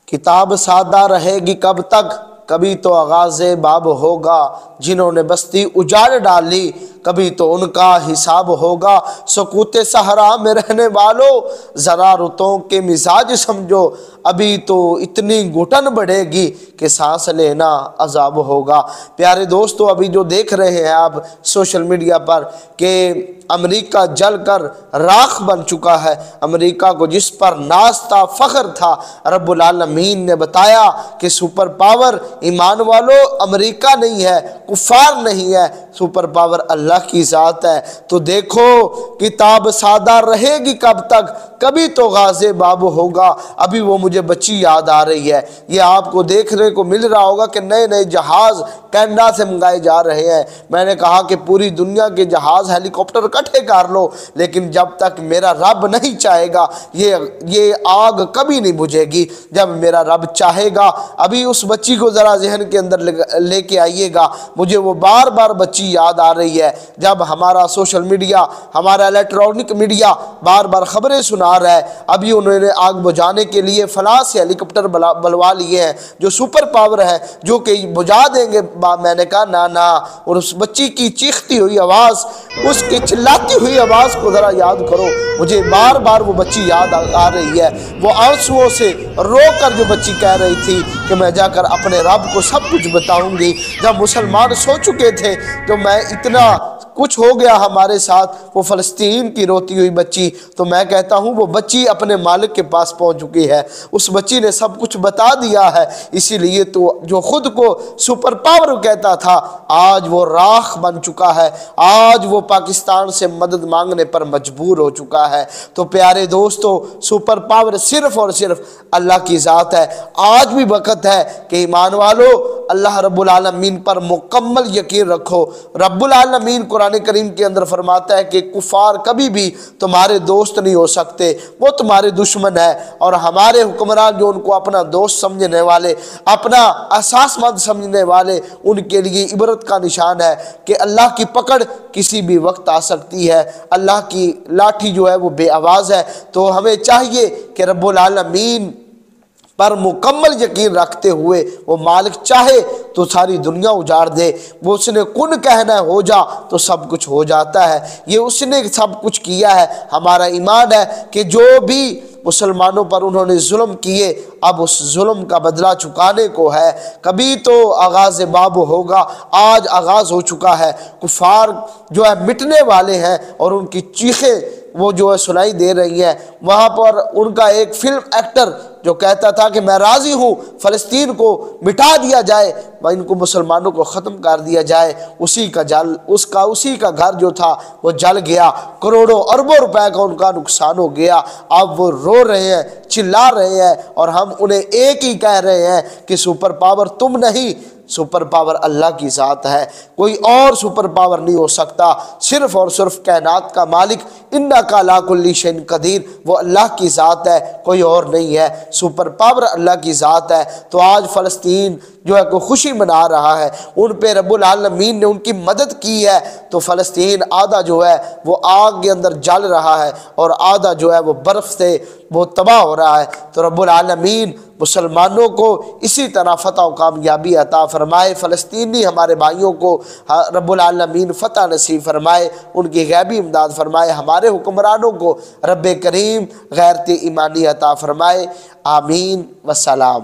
کتاب سادہ رہے گی کب تک، کبھی تو آغاز باب ہوگا، جنہوں نے بستی اجاڑ ڈالی کبھی تو ان کا حساب ہوگا۔ سکوت صحرا میں رہنے والوں ذرا رتوں کے مزاج سمجھو، ابھی تو اتنی گھٹن بڑھے گی کہ سانس لینا عذاب ہوگا۔ پیارے دوستو، ابھی جو دیکھ رہے ہیں آپ سوشل میڈیا پر کہ امریکہ جل کر راکھ بن چکا ہے، امریکہ کو جس پر ناز تھا، فخر تھا، رب العالمین نے بتایا کہ سپر پاور ایمان والو امریکہ نہیں ہے، کفار نہیں ہے، سپر پاور اللہ کی ذات ہے۔ تو دیکھو کتاب سادہ رہے گی کب تک، کبھی تو غازِ باب ہوگا۔ ابھی وہ مجھے بچی یاد آ رہی ہے، یہ آپ کو دیکھنے کو مل رہا ہوگا کہ نئے نئے جہاز کینیڈا سے منگائے جا رہے ہیں۔ میں نے کہا کہ پوری دنیا کے جہاز ہیلی کاپٹر اکٹھے کر لو، لیکن جب تک میرا رب نہیں چاہے گا یہ آگ کبھی نہیں بجھے گی، جب میرا رب چاہے گا۔ ابھی اس بچی کو ذرا ذہن کے اندر لے کے آئیے گا، مجھے وہ بار بار بچی یاد آ رہی ہے جب ہمارا سوشل میڈیا، ہمارا الیکٹرانک میڈیا بار بار خبریں سنا رہا ہے۔ ابھی انہوں نے آگ بجھانے کے لیے فلاں سے ہیلی کاپٹر بلوا لیے ہیں جو سپر پاور ہے، جو کہ بجھا دیں گے۔ میں نے کہا نا، اور اس بچی کی چیختی ہوئی آواز، اس کی چلاتی ہوئی آواز کو ذرا یاد کرو، مجھے بار بار وہ بچی یاد آ رہی ہے، وہ آنسوؤں سے رو کر جو بچی کہہ رہی تھی کہ میں جا کر اپنے رب کو سب کچھ بتاؤں گی۔ جب مسلمان سو چکے تھے تو میں اتنا کچھ ہو گیا ہمارے ساتھ، وہ فلسطین کی روتی ہوئی بچی، تو میں کہتا ہوں وہ بچی اپنے مالک کے پاس پہنچ چکی ہے، اس بچی نے سب کچھ بتا دیا ہے۔ اسی لیے تو جو خود کو سپر پاور کہتا تھا آج وہ راکھ بن چکا ہے، آج وہ پاکستان سے مدد مانگنے پر مجبور ہو چکا ہے۔ تو پیارے دوستو، سپر پاور صرف اور صرف اللہ کی ذات ہے۔ آج بھی وقت ہے کہ ایمان والو اللہ رب العالمین پر مکمل یقین رکھو۔ رب العالمین قرآن کریم کے اندر فرماتا ہے کہ کفار کبھی بھی تمہارے دوست نہیں ہو سکتے، وہ تمہارے دشمن ہے، اور ہمارے حکمران جو ان کو اپنا دوست سمجھنے والے، اپنا احساس مند سمجھنے والے، ان کے لیے عبرت کا نشان ہے کہ اللہ کی پکڑ کسی بھی وقت آ سکتی ہے، اللہ کی لاٹھی جو ہے وہ بے آواز ہے۔ تو ہمیں چاہیے کہ رب العالمین پر مکمل یقین رکھتے ہوئے وہ مالک چاہے تو ساری دنیا اجاڑ دے، وہ اس نے کن کہنا ہے ہو جا تو سب کچھ ہو جاتا ہے، یہ اس نے سب کچھ کیا ہے۔ ہمارا ایمان ہے کہ جو بھی مسلمانوں پر انہوں نے ظلم کیے، اب اس ظلم کا بدلہ چکانے کو ہے، کبھی تو آغاز باب ہوگا، آج آغاز ہو چکا ہے۔ کفار جو ہے مٹنے والے ہیں اور ان کی چیخیں وہ جو ہے سنائی دے رہی ہیں۔ وہاں پر ان کا ایک فلم ایکٹر جو کہتا تھا کہ میں راضی ہوں فلسطین کو مٹا دیا جائے، ان کو مسلمانوں کو ختم کر دیا جائے، اسی کا گھر جو تھا وہ جل گیا، کروڑوں اربوں روپے کا ان کا نقصان ہو گیا۔ اب وہ رو رہے ہیں، چلا رہے ہیں، اور ہم انہیں ایک ہی کہہ رہے ہیں کہ سپر پاور تم نہیں، سپر پاور اللہ کی ذات ہے، کوئی اور سپر پاور نہیں ہو سکتا، صرف اور صرف کائنات کا مالک انکا علی کل شیء قدیر وہ اللہ کی ذات ہے، کوئی اور نہیں ہے، سپر پاور اللہ کی ذات ہے۔ تو آج فلسطین جو ہے کوئی خوشی منا رہا ہے، ان پہ رب العالمین نے ان کی مدد کی ہے، تو فلسطین آدھا جو ہے وہ آگ کے اندر جل رہا ہے اور آدھا جو ہے وہ برف سے وہ تباہ ہو رہا ہے۔ تو رب العالمین مسلمانوں کو اسی طرح فتح و کامیابی عطا فرمائے، فلسطینی ہمارے بھائیوں کو رب العالمین فتح نصیب فرمائے، ان کی غیبی امداد فرمائے، ہمارے حکمرانوں کو رب کریم غیرت ایمانی عطا فرمائے، آمین والسلام۔